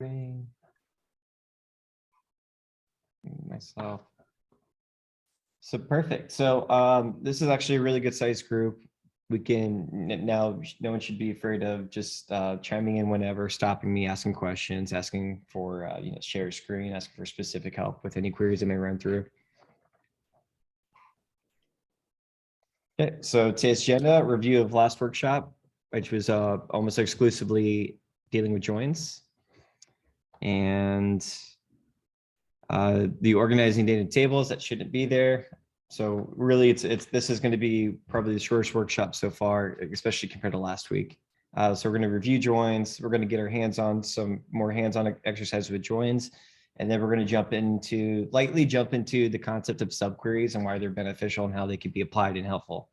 Sharing myself. So perfect. So this is actually a really good sized group. We can now, no one should be afraid of just chiming in whenever, stopping me, asking questions, asking for share screen, asking for specific help with any queries I may run through. Okay, so today's agenda, review of last workshop, which was almost exclusively dealing with joins, and the organizing data tables that shouldn't be there. So really, this is going to be probably the shortest workshop so far, especially compared to last week. So we're going to review joins. We're going to get our hands on some more hands-on exercises with joins, and then we're going to lightly jump into the concept of subqueries and why they're beneficial and how they can be applied and helpful.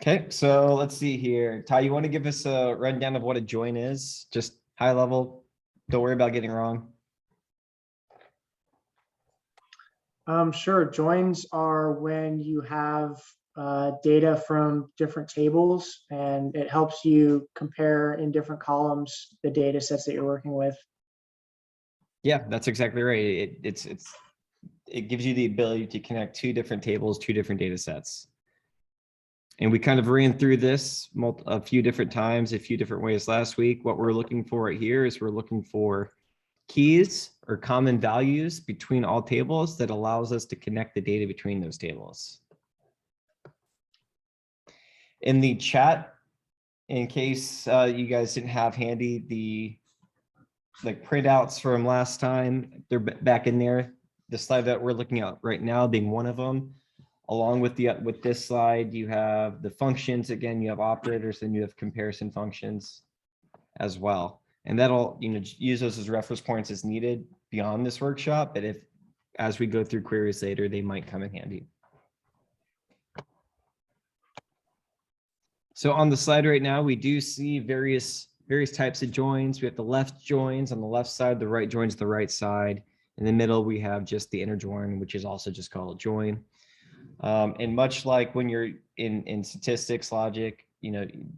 Okay, so let's see here. Ty, you want to give us a rundown of what a join is? Just high level. Don't worry about getting it wrong. Sure. Joins are when you have data from different tables, and it helps you compare in different columns the data sets that you're working with. Yeah, that's exactly right. It gives you the ability to connect two different tables, two different data sets. And we kind of ran through this a few different times, a few different ways last week. What we're looking for right here is we're looking for keys or common values between all tables that allows us to connect the data between those tables. In the chat, in case you guys didn't have handy the printouts from last time, they're back in there. The slide that we're looking at right now being one of them. Along with this slide, you have the functions. Again, you have operators, and you have comparison functions as well. And that'll use those as reference points as needed beyond this workshop. But as we go through queries later, they might come in handy. So on the slide right now, we do see various types of joins. We have the left joins on the left side, the right joins the right side. In the middle, we have just the inner join, which is also just called a join. And much like when you're in statistics logic,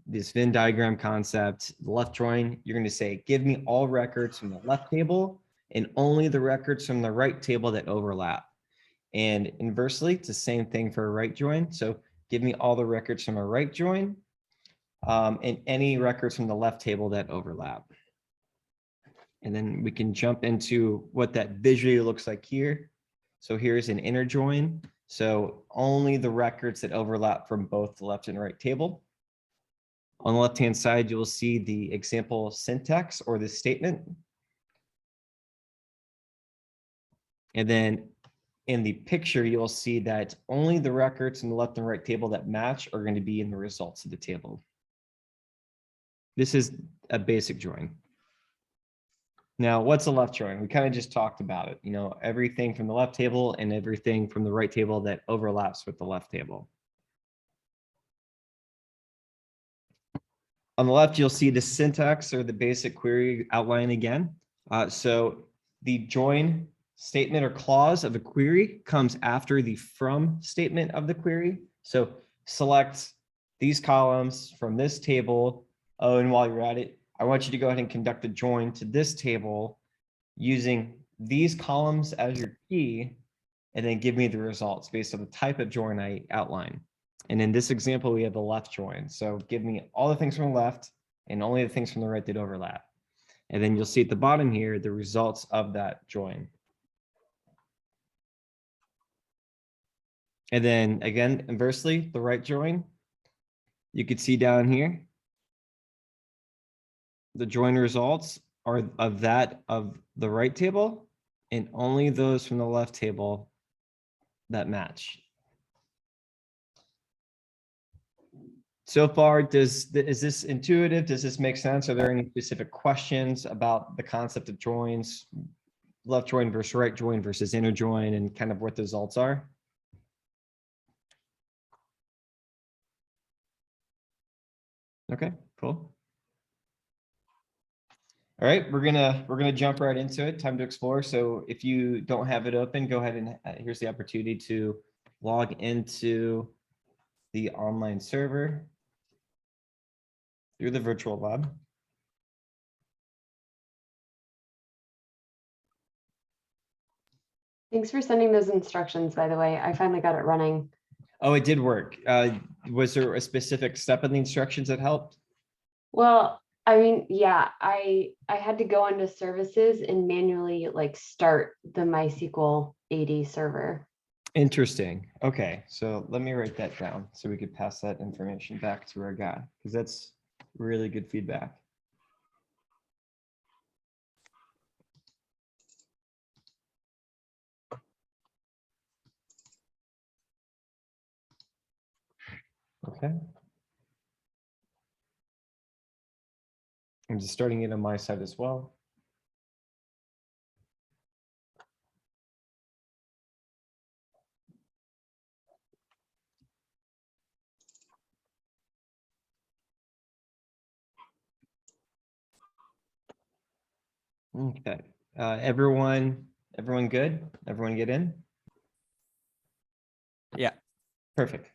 this Venn diagram concept, the left join, you're going to say, give me all records from the left table and only the records from the right table that overlap. And inversely, it's the same thing for a right join. So give me all the records from a right join and any records from the left table that overlap. And then we can jump into what that visually looks like here. So here's an inner join. So only the records that overlap from both the left and right table. On the left-hand side, you will see the example syntax or the statement. And then in the picture, you'll see that only the records in the left and right table that match are going to be in the results of the table. This is a basic join. Now, what's a left join? We kind of just talked about it. Everything from the left table and everything from the right table that overlaps with the left table. On the left, you'll see the syntax or the basic query outline again. So the join statement or clause of a query comes after the from statement of the query. So select these columns from this table. Oh, and while you're at it, I want you to go ahead and conduct a join to this table using these columns as your key, and then give me the results based on the type of join I outline. And in this example, we have the left join. So give me all the things from the left and only the things from the right that overlap. And then you'll see at the bottom here, the results of that join. And then again, inversely, the right join, you could see down here, the join results are of the right table and only those from the left table that match. So far, is this intuitive? Does this make sense? Are there any specific questions about the concept of joins, left join versus right join versus inner join, and kind of what the results are? Okay, cool. All right, we're gonna jump right into it. Time to explore. So if you don't have it open, go ahead and here's the opportunity to log into the online server. through the virtual lab. Thanks for sending those instructions, by the way. I finally got it running. Oh, it did work. Was there a specific step in the instructions that helped? Well, I mean, yeah, I had to go into services and manually like start the MySQL AD server. Interesting. Okay, so let me write that down so we could pass that information back to our guy, because that's really good feedback. Okay. I'm just starting it on my side as well. Okay, everyone good? Everyone get in? Yeah. Perfect.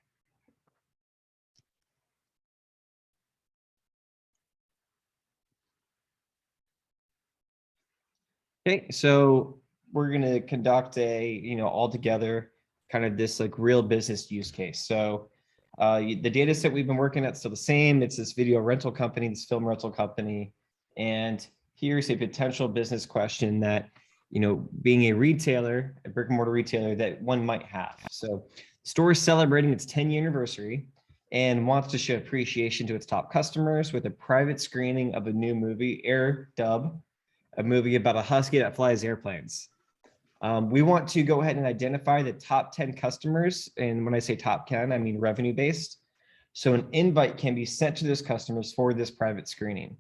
Okay, so we're going to conduct a, all together kind of this like real business use case. So the data set we've been working at is still the same. It's this video rental company, this film rental company. And here's a potential business question that, being a retailer, a brick and mortar retailer, that one might have. So store is celebrating its 10-year anniversary and wants to show appreciation to its top customers with a private screening of a new movie, Air Dub, a movie about a husky that flies airplanes. We want to go ahead and identify the top 10 customers. And when I say top 10, I mean revenue based. So an invite can be sent to those customers for this private screening.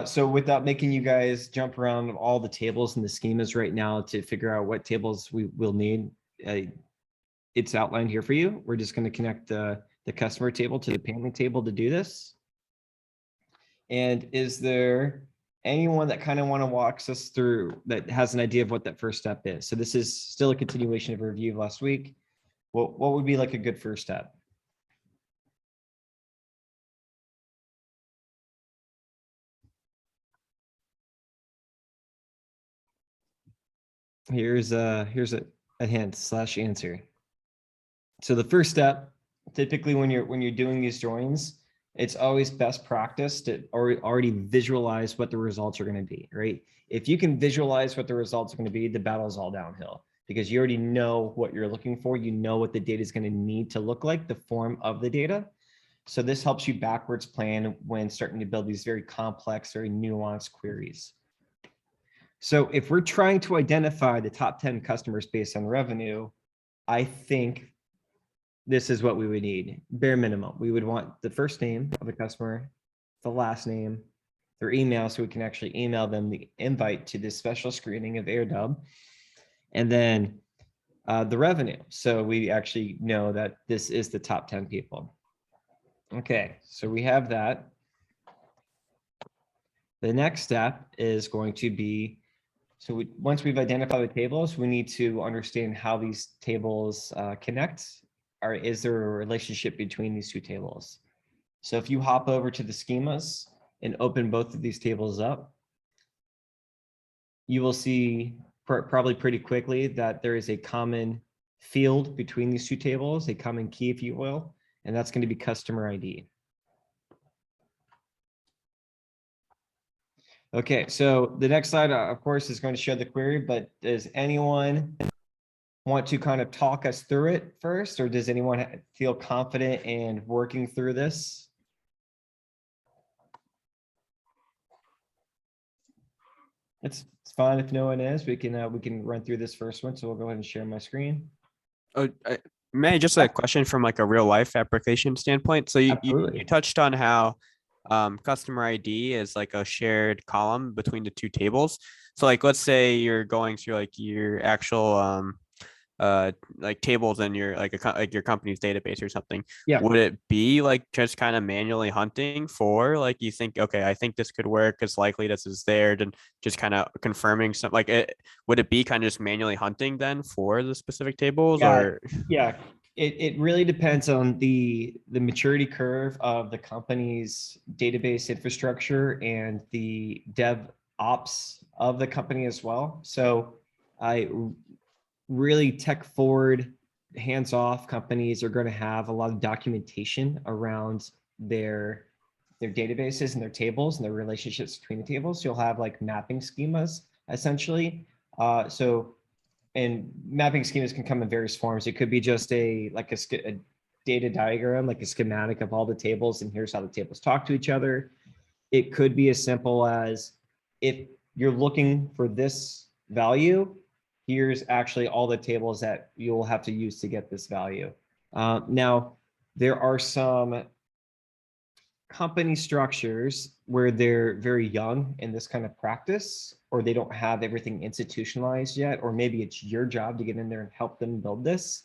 So without making you guys jump around all the tables and the schemas right now to figure out what tables we will need, it's outlined here for you. We're just going to connect the customer table to the payment table to do this. And is there anyone that kind of walks us through that has an idea of what that first step is? So this is still a continuation of a review of last week. What would be like a good first step? Here's a hint / answer. So the first step, typically when you're doing these joins, it's always best practice to already visualize what the results are going to be, right? If you can visualize what the results are going to be, the battle's all downhill because you already know what you're looking for. You know what the data is going to need to look like, the form of the data. So this helps you backwards plan when starting to build these very complex, very nuanced queries. So if we're trying to identify the top 10 customers based on revenue, I think this is what we would need. Bare minimum, we would want the first name of the customer, the last name, their email, so we can actually email them the invite to this special screening of AirDub, and then the revenue. So we actually know that this is the top 10 people. Okay, so we have that. The next step is going to be, so once we've identified the tables, we need to understand how these tables connect. Or is there a relationship between these two tables? So if you hop over to the schemas and open both of these tables up, you will see probably pretty quickly that there is a common field between these two tables, a common key, if you will, and that's going to be customer ID. Okay, so the next slide, of course, is going to show the query, but does anyone want to kind of talk us through it first, or does anyone feel confident in working through this? It's fine if no one is. We can run through this first one. So we'll go ahead and share my screen. Oh, May I just a question from like a real life application standpoint? So you touched on how customer ID is like a shared column between the two tables. So like, let's say you're going through like your actual like tables in your like your company's database or something. Yeah. Would it be like just kind of manually hunting for like, you think, okay, I think this could work, it's likely this is there, and just kind of confirming some like would it be kind of just manually hunting then for the specific tables? Yeah, or yeah, It really depends on the maturity curve of the company's database infrastructure and the dev ops of the company as well. So I really tech forward, hands off companies are going to have a lot of documentation around their databases and their tables and their relationships between the tables. You'll have like mapping schemas essentially. And mapping schemas can come in various forms. It could be just a data diagram, like a schematic of all the tables, and here's how the tables talk to each other. It could be as simple as, if you're looking for this value, here's actually all the tables that you'll have to use to get this value. Now, there are some company structures where they're very young in this kind of practice, or they don't have everything institutionalized yet, or maybe it's your job to get in there and help them build this.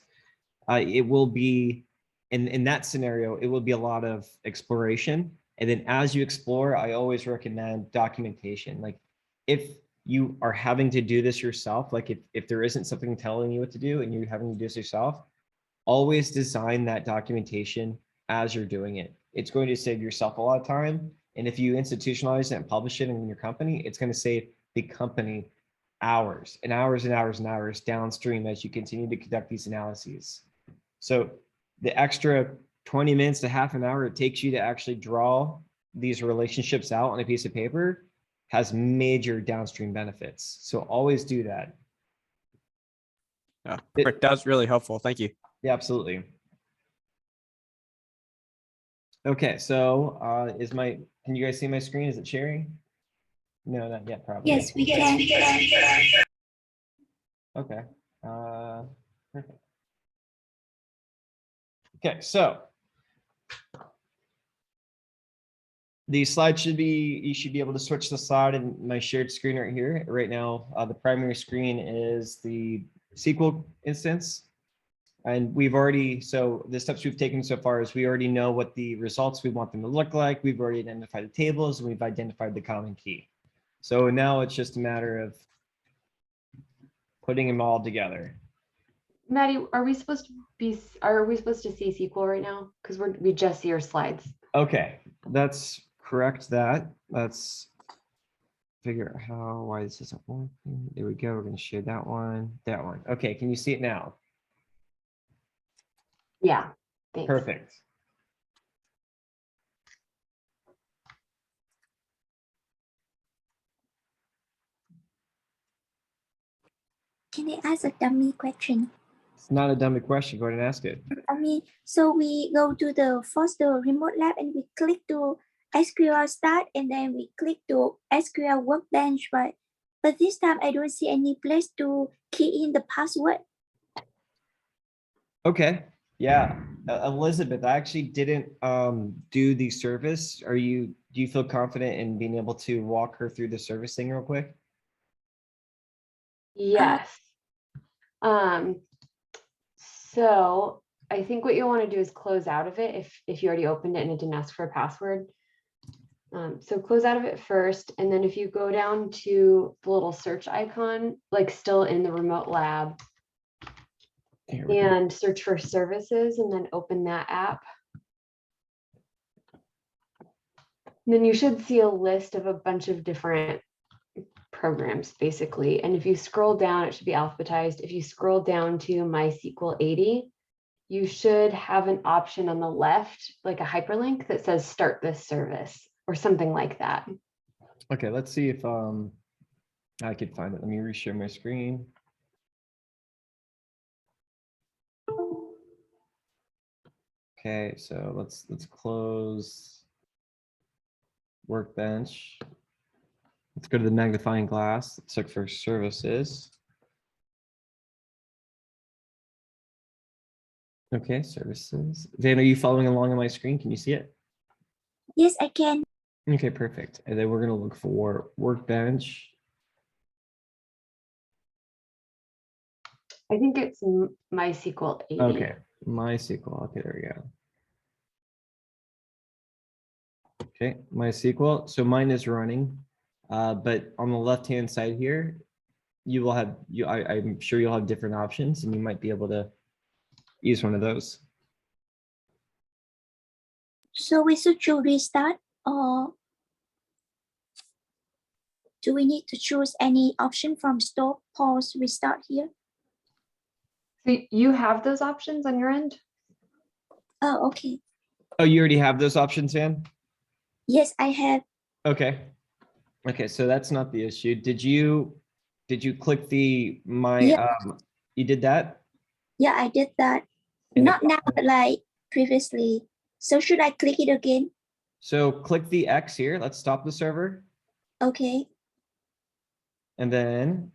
It will be, in that scenario, it will be a lot of exploration. And then as you explore, I always recommend documentation. Like if you are having to do this yourself, like if there isn't something telling you what to do and you're having to do this yourself, always design that documentation as you're doing it. It's going to save yourself a lot of time. And if you institutionalize it and publish it in your company, it's going to save the company hours and hours and hours and hours downstream as you continue to conduct these analyses. So the extra 20 minutes to half an hour it takes you to actually draw these relationships out on a piece of paper has major downstream benefits. So always do that. Perfect. That was really helpful. Thank you. Yeah, absolutely. Okay, so can you guys see my screen? Is it sharing? No, not yet, probably. Yes, we can. Okay. Perfect. Okay, so the slide you should be able to switch the slide in my shared screen right here. Right now, the primary screen is the SQL instance. And so the steps we've taken so far is we already know what the results we want them to look like. We've already identified the tables and we've identified the common key. So now it's just a matter of putting them all together. Maddie, are we supposed to see SQL right now? Because we just see your slides. Okay, let's correct that. Let's figure out why this isn't working. There we go. We're going to share that one. Okay, can you see it now? Yeah, thanks. Perfect. Can I ask a dummy question? It's not a dummy question. Go ahead and ask it. So we go to the remote lab and we click to SQL start and then we click to SQL workbench, but this time I don't see any place to key in the password. Okay. Yeah. Elizabeth, I actually didn't do the service. Do you feel confident in being able to walk her through the service thing real quick? Yes. So I think what you'll want to do is close out of it if you already opened it and it didn't ask for a password. So close out of it first, and then if you go down to the little search icon, like still in the remote lab, and search for services and then open that app. And then you should see a list of a bunch of different programs basically. And if you scroll down, it should be alphabetized. If you scroll down to MySQL 80, you should have an option on the left, like a hyperlink that says start this service or something like that. Okay, let's see if I could find it. Let me reshare my screen. Okay, so let's close Workbench. Let's go to the magnifying glass. Let's look for services. Okay, services. Van, are you following along on my screen? Can you see it? Yes, I can. Okay, perfect. And then we're going to look for Workbench. I think it's MySQL 80. Okay, MySQL. Okay, there we go. Okay, MySQL. So mine is running, but on the left-hand side here, you will have I'm sure you'll have different options, and you might be able to use one of those. So we should choose restart, or do we need to choose any option from stop, pause, restart here? So you have those options on your end? Oh, okay. Oh, you already have those options, Van? Yes, I have. Okay. Okay, so that's not the issue. Did you click the Yeah. you did that? Yeah, I did that. In the Not now, but like previously. So should I click it again? So click the X here. Let's stop the server. Okay. And then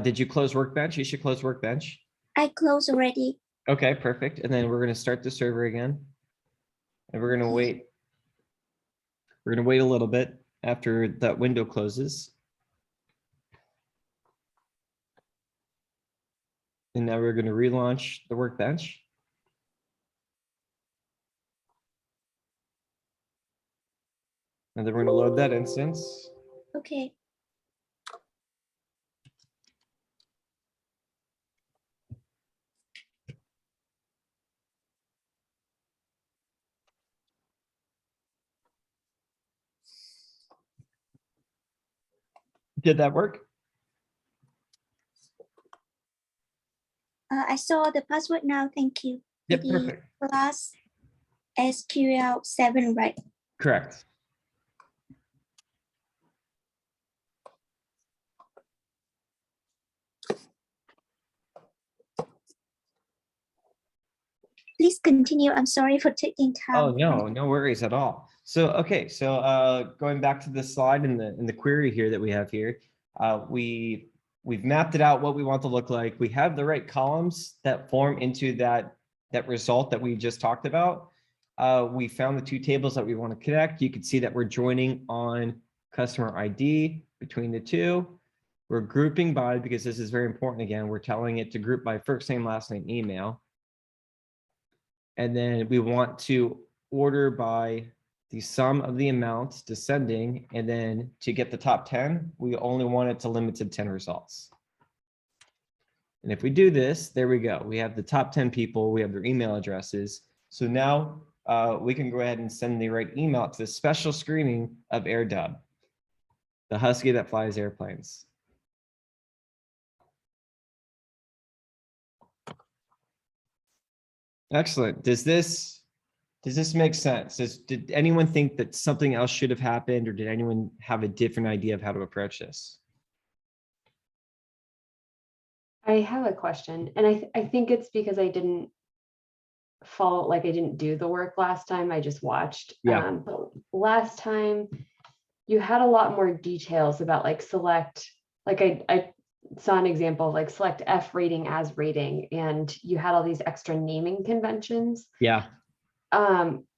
did you close Workbench? You should close Workbench. I closed already. Okay, perfect. And then we're going to start the server again. And we're going to wait. We're going to wait a little bit after that window closes. And now we're going to relaunch the Workbench. And then we're going to load that instance. Okay. Did that work? I saw the password now. Thank you. Yep, PD perfect. plus SQL 7, right? Correct. Please continue. I'm sorry for taking time. Oh, no, no worries at all. So, okay, so going back to the slide in the query here that we have here, we've mapped it out what we want to look like. We have the right columns that form into that result that we just talked about. We found the two tables that we want to connect. You can see that we're joining on customer ID between the two. We're grouping by, because this is very important again, we're telling it to group by first name, last name, email. And then we want to order by the sum of the amounts descending. And then to get the top 10, we only want it to limit to 10 results. And if we do this, there we go. We have the top 10 people, we have their email addresses. So now we can go ahead and send the right email to the special screening of AirDub, the husky that flies airplanes. Excellent. Does this make sense? Did anyone think that something else should have happened, or did anyone have a different idea of how to approach this? I have a question, and I think it's because I didn't follow, like I didn't do the work last time, I just watched. Yeah. But last time you had a lot more details about like select, like I saw an example of like select F rating as rating, and you had all these extra naming conventions. Yeah.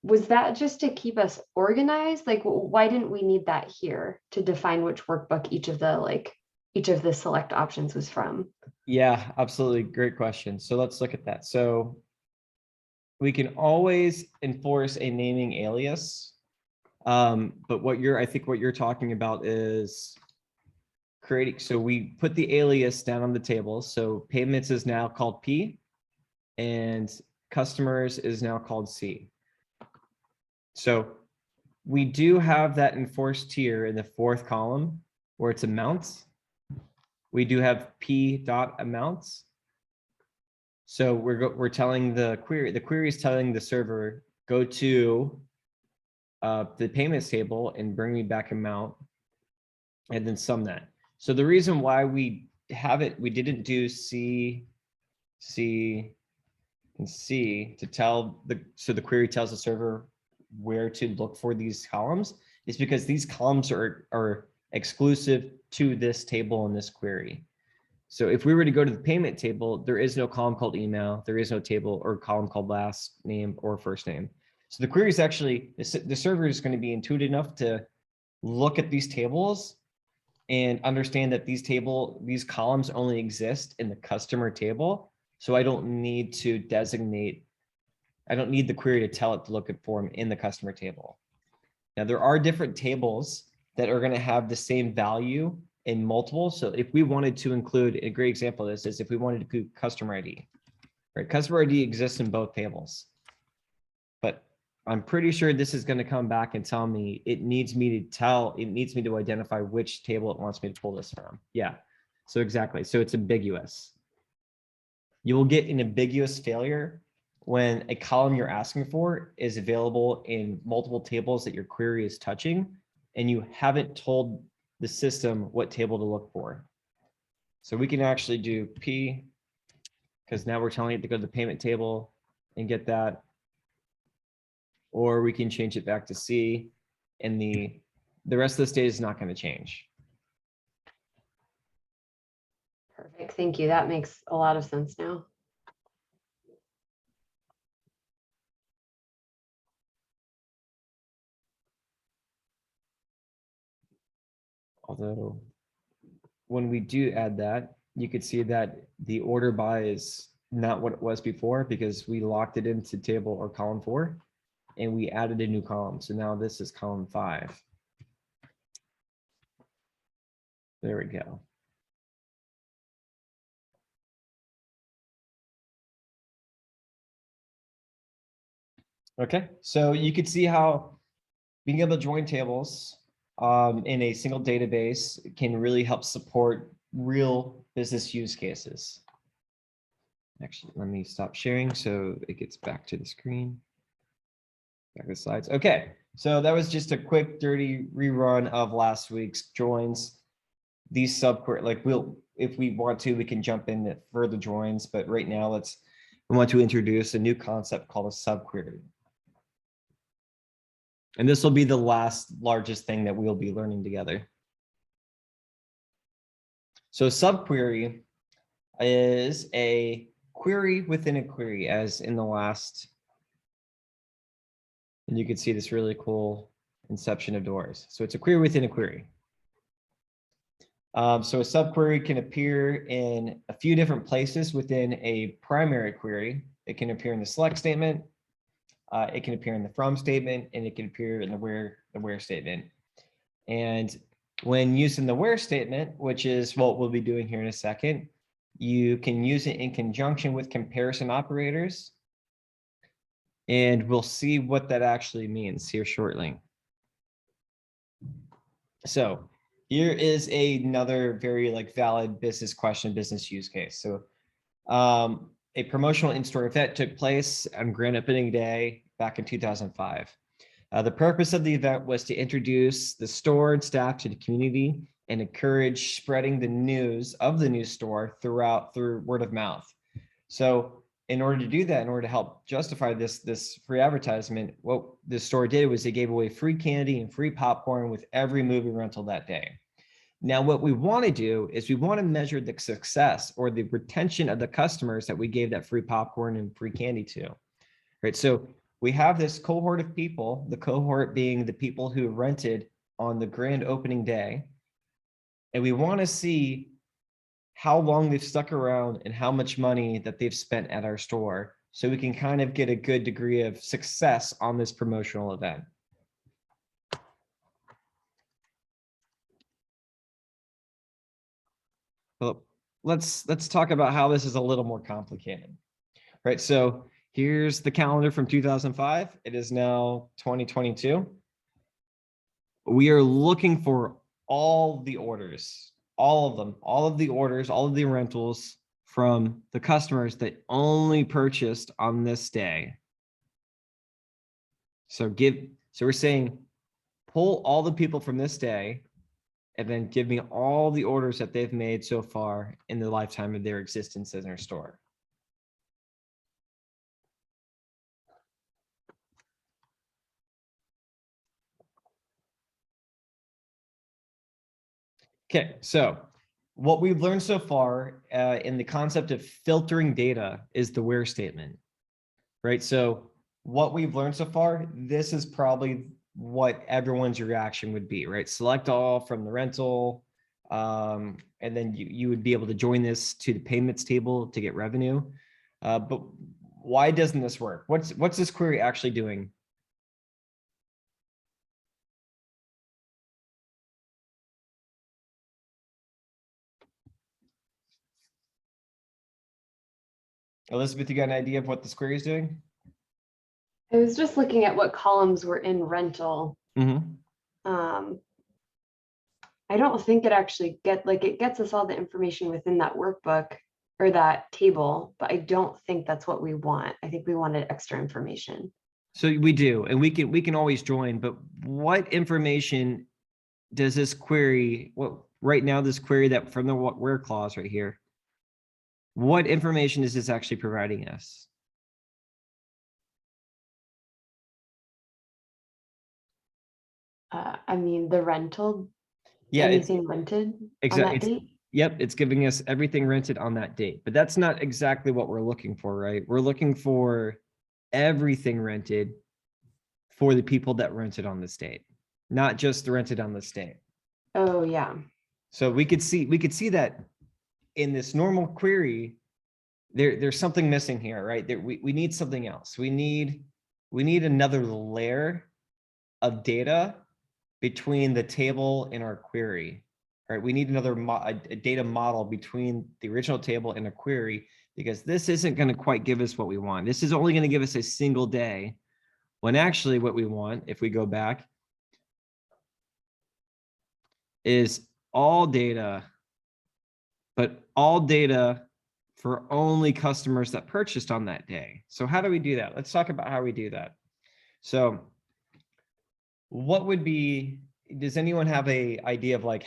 Was that just to keep us organized? Like, why didn't we need that here to define which workbook each of the select options was from? Yeah, absolutely. Great question. So let's look at that. So we can always enforce a naming alias. But I think what you're talking about is creating, so we put the alias down on the table. So payments is now called P and customers is now called C. So we do have that enforced here in the fourth column where it's amounts. We do have P dot amounts. So we're telling the query is telling the server, go to the payments table and bring me back amount and then sum that. So the reason why we didn't do C, and C to tell so the query tells the server where to look for these columns is because these columns are exclusive to this table in this query. So if we were to go to the payment table, there is no column called email. There is no table or column called last name or first name. So the query is actually, the server is going to be intuitive enough to look at these tables and understand that these columns only exist in the customer table. So I don't need to designate, I don't need the query to tell it to look for them in the customer table. Now there are different tables that are going to have the same value in multiple. So if we wanted to include, a great example of this is if we wanted to include customer ID, right? Customer ID exists in both tables. But I'm pretty sure this is going to come back and tell me it needs me to identify which table it wants me to pull this from. Yeah, so exactly. So it's ambiguous. You will get an ambiguous failure when a column you're asking for is available in multiple tables that your query is touching, and you haven't told the system what table to look for. So we can actually do P, because now we're telling it to go to the payment table and get that. Or we can change it back to C, and the rest of this data is not going to change. Perfect. Thank you. That makes a lot of sense now. Although when we do add that, you could see that the order by is not what it was before because we locked it into table or column 4 and we added a new column. So now this is column 5. There we go. Okay, so you could see how being able to join tables in a single database can really help support real business use cases. Actually, let me stop sharing so it gets back to the screen. Back to the slides. Okay, so that was just a quick, dirty rerun of last week's joins. These subquery, like if we want to, we can jump into further joins, but right now we want to introduce a new concept called a subquery. And this will be the last largest thing that we'll be learning together. So subquery is a query within a query, as in the last. And you can see this really cool inception of doors. So it's a query within a query. So a subquery can appear in a few different places within a primary query. It can appear in the select statement. It can appear in the from statement, and it can appear in the where statement. And when using the where statement, which is what we'll be doing here in a second, you can use it in conjunction with comparison operators. And we'll see what that actually means here shortly. So here is another very valid business question, business use case. So a promotional in-store event took place on grand opening day back in 2005. The purpose of the event was to introduce the store and staff to the community and encourage spreading the news of the new store through word of mouth. So in order to do that, in order to help justify this free advertisement, what the store did was they gave away free candy and free popcorn with every movie rental that day. Now, what we want to do is we want to measure the success or the retention of the customers that we gave that free popcorn and free candy to, right? So we have this cohort of people, the cohort being the people who rented on the grand opening day, and we want to see how long they've stuck around and how much money that they've spent at our store, so we can kind of get a good degree of success on this promotional event. Well, let's talk about how this is a little more complicated, right? So here's the calendar from 2005. It is now 2022. We are looking for all the orders, all of them, all of the orders, all of the rentals from the customers that only purchased on this day. So we're saying pull all the people from this day and then give me all the orders that they've made so far in the lifetime of their existence in our store. Okay, so what we've learned so far in the concept of filtering data is the where statement, right? So what we've learned so far, this is probably what everyone's reaction would be, right? Select all from the rental, and then you would be able to join this to the payments table to get revenue. But why doesn't this work? What's this query actually doing? Elizabeth, you got an idea of what this query is doing? I was just looking at what columns were in rental. Mm-hmm. I don't think it actually it gets us all the information within that workbook or that table, but I don't think that's what we want. I think we wanted extra information. So we do, and we can always join, but what information does this query, what right now, this query that from the where clause right here, what information is this actually providing us? I mean, the rental, Yeah, it's anything rented on that exactly. date. Yep, it's giving us everything rented on that date, but that's not exactly what we're looking for, right? We're looking for everything rented for the people that rented on this date, not just rented on this date. Oh, yeah. So we could see that in this normal query, there's something missing here, right? We need something else. We need another layer of data between the table and our query, right? We need another a data model between the original table and a query, because this isn't going to quite give us what we want. This is only going to give us a single day, when actually what we want, if we go back, is all data, but all data for only customers that purchased on that day. So how do we do that? Let's talk about how we do that. So what would be, does anyone have a idea of like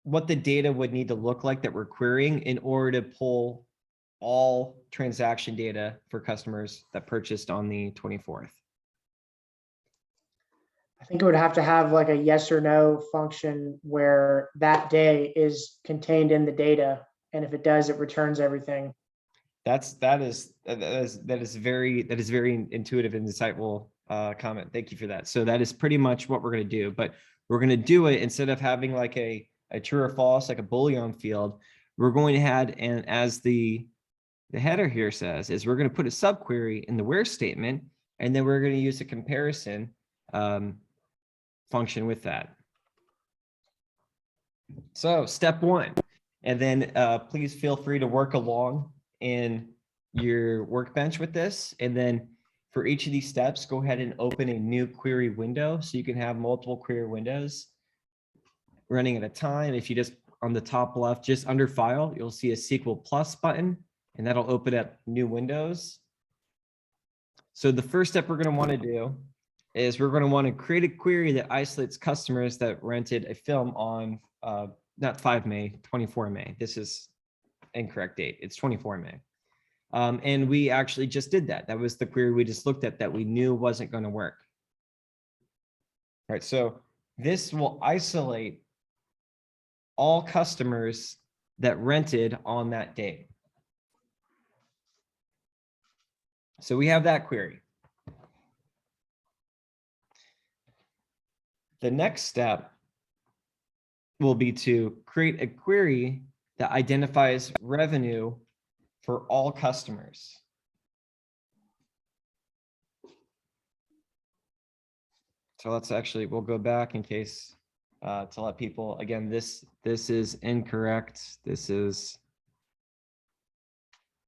what the data would need to look like that we're querying in order to pull all transaction data for customers that purchased on the 24th? I think it would have to have like a yes or no function where that day is contained in the data. And if it does, it returns everything. That is very intuitive and insightful comment. Thank you for that. So that is pretty much what we're going to do, but we're going to do it instead of having like a true or false, like a Boolean field. We're going to add, and as the header here says, is we're going to put a subquery in the where statement, and then we're going to use a comparison function with that. So step one, and then please feel free to work along in your workbench with this. And then for each of these steps, go ahead and open a new query window, so you can have multiple query windows running at a time. If you just on the top left, just under file, you'll see a SQL Plus button, and that'll open up new windows. So the first step we're going to want to do is we're going to want to create a query that isolates customers that rented a film on not 5 May, 24 May. This is incorrect date. It's 24 May. And we actually just did that. That was the query we just looked at that we knew wasn't going to work. All right, so this will isolate all customers that rented on that date. So we have that query. The next step will be to create a query that identifies revenue for all customers. So let's actually, we'll go back in case to let people, again, this is incorrect. This is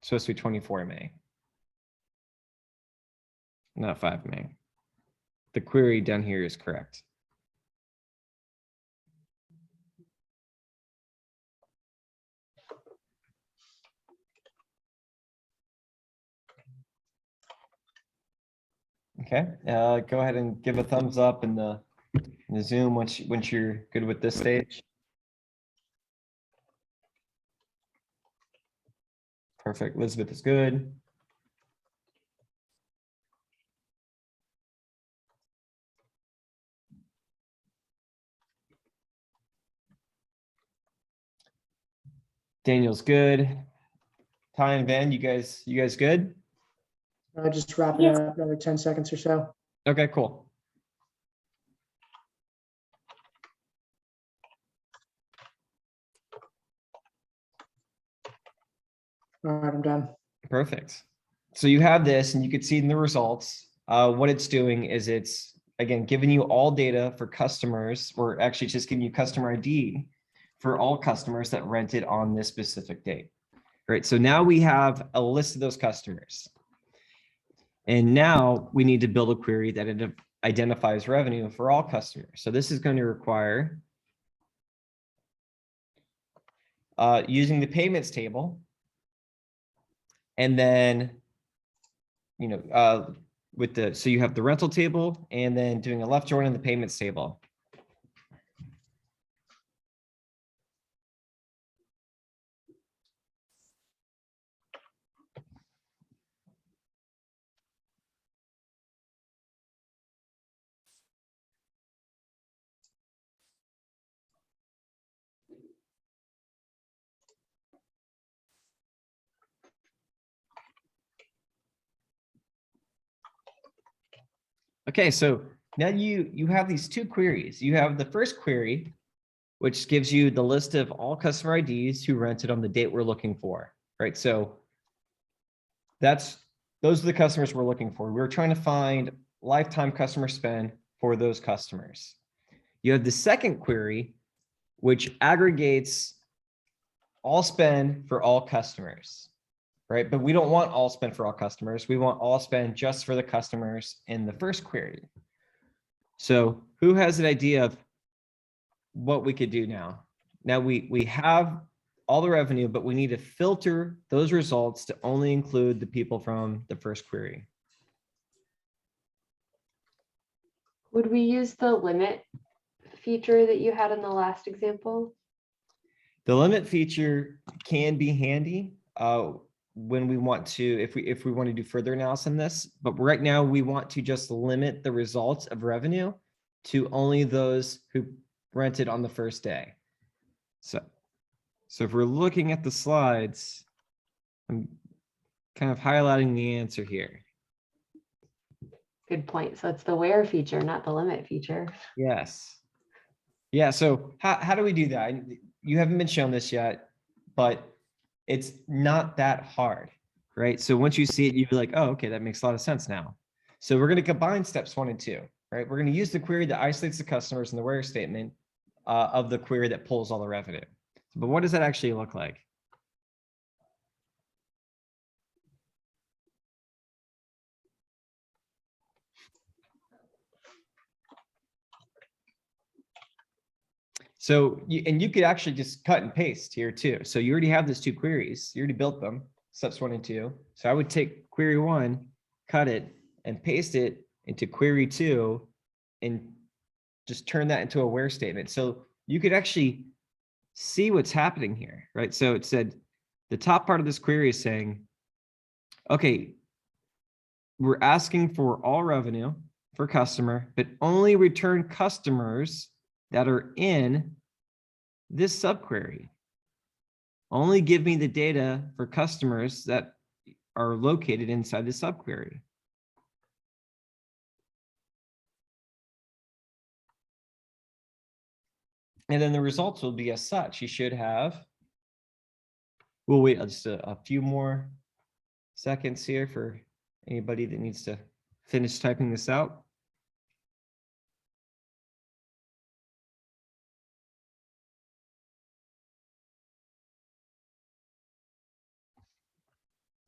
supposed to be 24 May, not 5 May. The query down here is correct. Okay, go ahead and give a thumbs up in the Zoom once you're good with this stage. Perfect. Elizabeth is good. Daniel's good. Ty and Ben, you guys good? Just wrapping Yes. up another 10 seconds or so. Okay, cool. All right, I'm done. Perfect. So you have this, and you can see in the results, what it's doing is it's, again, giving you all data for customers, or actually just giving you customer ID for all customers that rented on this specific date. right? So now we have a list of those customers. And now we need to build a query that identifies revenue for all customers. So this is going to require using the payments table. And then, so you have the rental table and then doing a left join in the payments table. Okay, so now you have these two queries. You have the first query, which gives you the list of all customer IDs who rented on the date we're looking for, right? So those are the customers we're looking for. We're trying to find lifetime customer spend for those customers. You have the second query, which aggregates all spend for all customers, right? But we don't want all spend for all customers. We want all spend just for the customers in the first query. So who has an idea of what we could do now? Now we have all the revenue, but we need to filter those results to only include the people from the first query. Would we use the limit feature that you had in the last example? The limit feature can be handy when we want to, if we want to do further analysis on this, but right now we want to just limit the results of revenue to only those who rented on the first day. So if we're looking at the slides, I'm kind of highlighting the answer here. Good point. So it's the where feature, not the limit feature. Yes. Yeah, so how do we do that? You haven't been shown this yet, but it's not that hard, right? So once you see it, you'll be like, oh, okay, that makes a lot of sense now. So we're going to combine steps 1 and 2, right? We're going to use the query that isolates the customers in the where statement of the query that pulls all the revenue. But what does that actually look like? So you could actually just cut and paste here too. So you already have those 2 queries. You already built them, steps 1 and 2. So I would take query 1, cut it, and paste it into query 2, and just turn that into a where statement. So you could actually see what's happening here, right? So it said the top part of this query is saying, okay, we're asking for all revenue for customer, but only return customers that are in this subquery. Only give me the data for customers that are located inside the subquery. And then the results will be as such. You should have, we'll wait just a few more seconds here for anybody that needs to finish typing this out.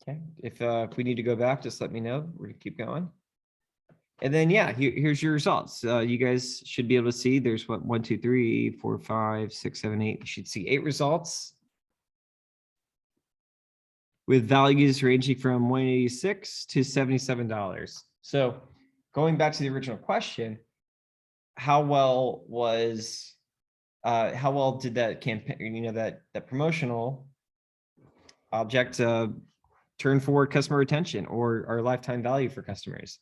Okay, if we need to go back, just let me know. We're gonna keep going. And then, yeah, here's your results. You guys should be able to see there's what, 1, 2, 3, 4, 5, 6, 7, 8. You should see 8 results with values ranging from $186 to $77. So going back to the original question, how well did that campaign, that promotional object turn forward customer retention or lifetime value for customers?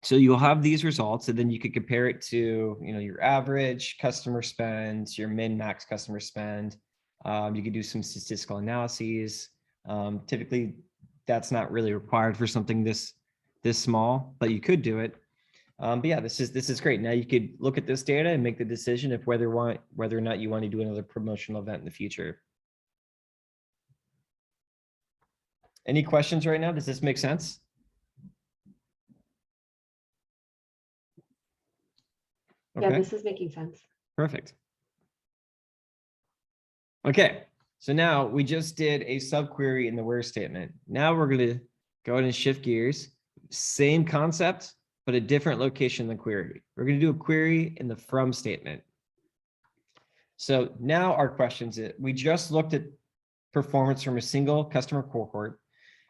So you'll have these results, and then you could compare it to, your average customer spend, your min-max customer spend. You could do some statistical analyses. Typically, that's not really required for something this small, but you could do it. But yeah, this is great. Now you could look at this data and make the decision of whether or not you want to do another promotional event in the future. Any questions right now? Does this make sense? Yeah, Okay, this is making sense. perfect. Okay, So now we just did a subquery in the where statement. Now we're going to go ahead and shift gears. Same concept, but a different location than query. We're going to do a query in the from statement. So now our questions, we just looked at performance from a single customer cohort,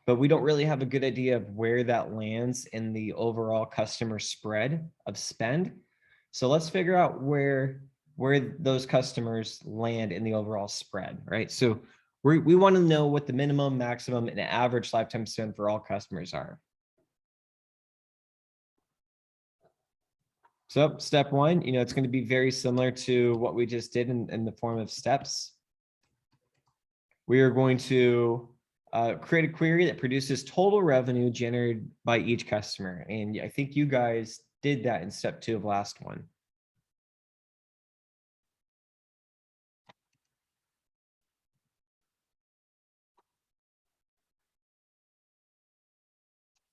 but we don't really have a good idea of where that lands in the overall customer spread of spend. So let's figure out where those customers land in the overall spread, right? So we want to know what the minimum, maximum, and average lifetime spend for all customers are. So step one, it's going to be very similar to what we just did in the form of steps. We are going to create a query that produces total revenue generated by each customer. And I think you guys did that in step 2 of last one.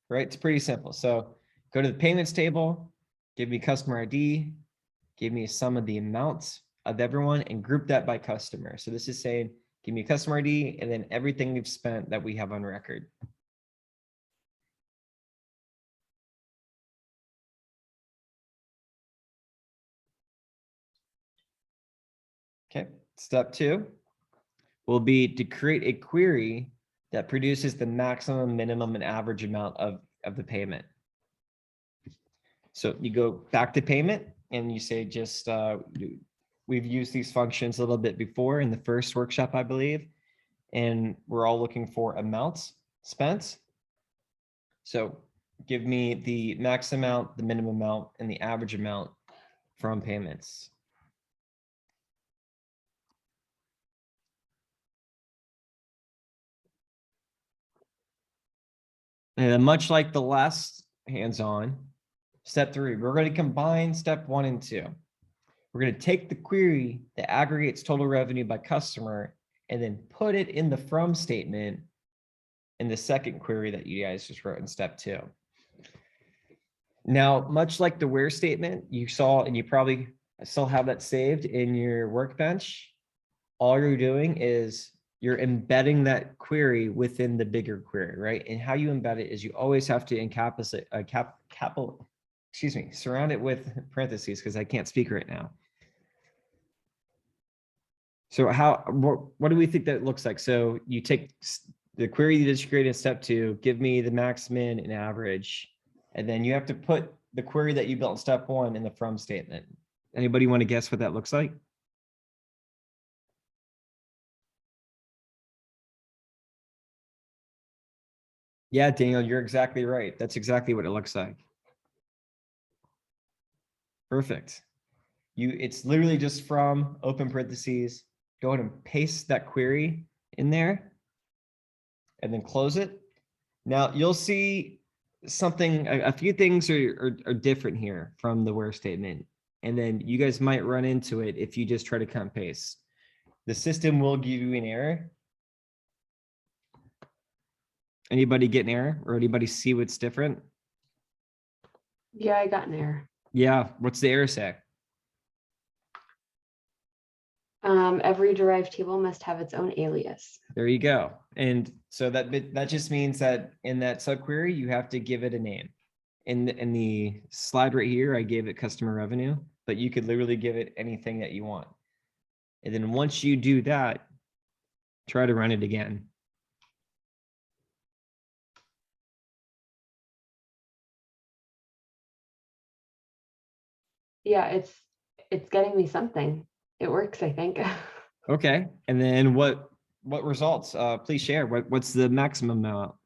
Right, it's pretty simple. So go to the payments table, give me customer ID, give me a sum of the amounts of everyone, and group that by customer. So this is saying, give me a customer ID and then everything we've spent that we have on record. Okay, step 2 will be to create a query that produces the maximum, minimum, and average amount of the payment. So you go back to payment and you say just, we've used these functions a little bit before in the first workshop, I believe, and we're all looking for amounts spent. So give me the max amount, the minimum amount, and the average amount from payments. And then much like the last hands-on, step 3, we're going to combine step 1 and 2. We're going to take the query that aggregates total revenue by customer and then put it in the from statement in the second query that you guys just wrote in step 2. Now, much like the where statement you saw, and you probably still have that saved in your workbench, all you're doing is you're embedding that query within the bigger query, right? And how you embed it is you always have to surround it with parentheses because I can't speak right now. So what do we think that looks like? So you take the query you just created in step 2, give me the max, min, and average, and then you have to put the query that you built in step 1 in the from statement. Anybody want to guess what that looks like? Yeah, Daniel, you're exactly right. That's exactly what it looks like. Perfect. It's literally just from open parentheses, go ahead and paste that query in there and then close it. Now you'll see something, a few things are different here from the where statement. And then you guys might run into it if you just try to cut and paste. The system will give you an error. Anybody get an error or anybody see what's different? Yeah, I got an error. Yeah, what's the error say? Every derived table must have its own alias. There you go. And so that just means that in that subquery, you have to give it a name. In the slide right here, I gave it customer revenue, but you could literally give it anything that you want. And then once you do that, try to run it again. Yeah, it's getting me something. It works, I think. Okay. And then what results? Please share. What's the maximum amount?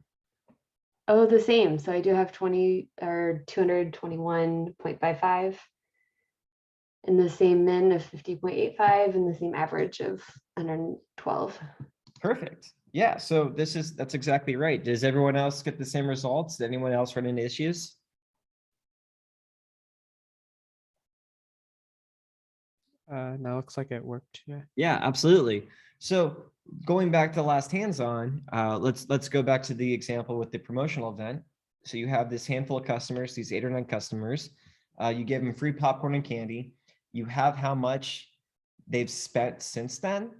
Oh, the same. So I do have 221.55 and the same min of 50.85 and the same average of 112. Perfect. Yeah. So that's exactly right. Does everyone else get the same results? Did anyone else run into issues? No, looks like it worked. Yeah. Yeah, absolutely. So going back to the last hands-on, let's go back to the example with the promotional event. So you have this handful of customers, these 8 or 9 customers. You give them free popcorn and candy. You have how much they've spent since then.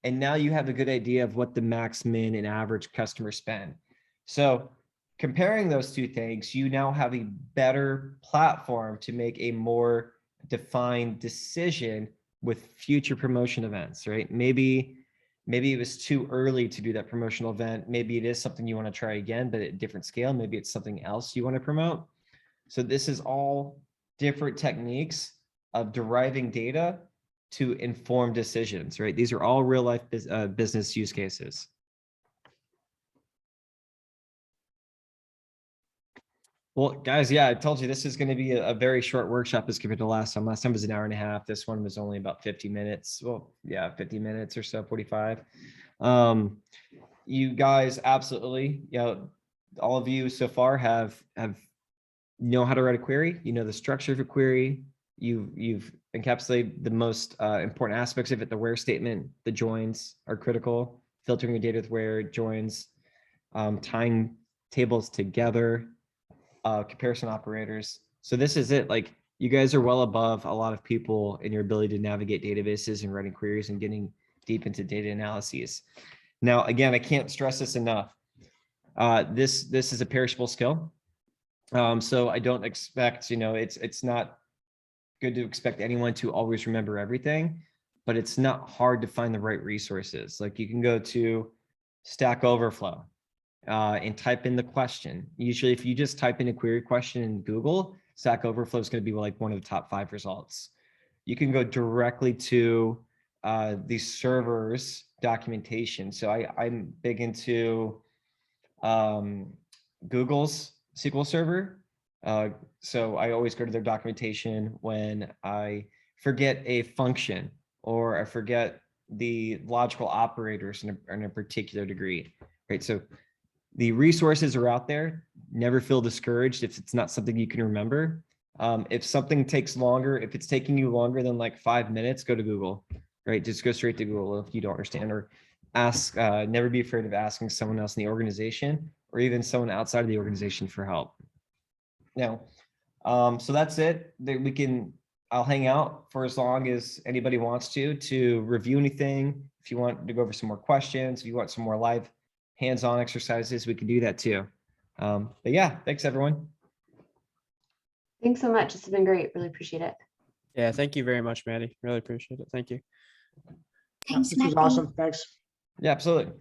And now you have a good idea of what the max, min, and average customer spend. So comparing those two things, you now have a better platform to make a more defined decision with future promotion events, right? Maybe it was too early to do that promotional event. Maybe it is something you want to try again, but at a different scale. Maybe it's something else you want to promote. So this is all different techniques of deriving data to inform decisions, right? These are all real life business use cases. Well, guys, yeah, I told you this is going to be a very short workshop as compared to last time. Last time was an hour and a half. This one was only about 50 minutes. Well, yeah, 50 minutes or so, 45. You guys absolutely, all of you so far have know how to write a query. You know the structure of a query. You've encapsulated the most important aspects of it. The where statement, the joins are critical. Filtering your data with where, joins, tying tables together, comparison operators. So this is it. Like, you guys are well above a lot of people in your ability to navigate databases and writing queries and getting deep into data analyses. Now, again, I can't stress this enough. This is a perishable skill. So I don't expect, it's not good to expect anyone to always remember everything, but it's not hard to find the right resources. Like, you can go to Stack Overflow and type in the question. Usually if you just type in a query question in Google, Stack Overflow is going to be like one of the top 5 results. You can go directly to the server's documentation. So I'm big into Google's SQL Server. So I always go to their documentation when I forget a function or I forget the logical operators in a particular degree, right? So the resources are out there. Never feel discouraged if it's not something you can remember. If something takes longer, if it's taking you longer than like 5 minutes, go to Google, right? Just go straight to Google if you don't understand, or ask, never be afraid of asking someone else in the organization or even someone outside of the organization for help. Now, so that's it. I'll hang out for as long as anybody wants to review anything. If you want to go over some more questions, if you want some more live hands-on exercises, we can do that too. But yeah, thanks everyone. Thanks so much. It's been great. Really appreciate it. Yeah, thank you very much, Maddie. Really appreciate it. Thank you. Thanks, This was Matty. awesome. Thanks. Yeah, absolutely.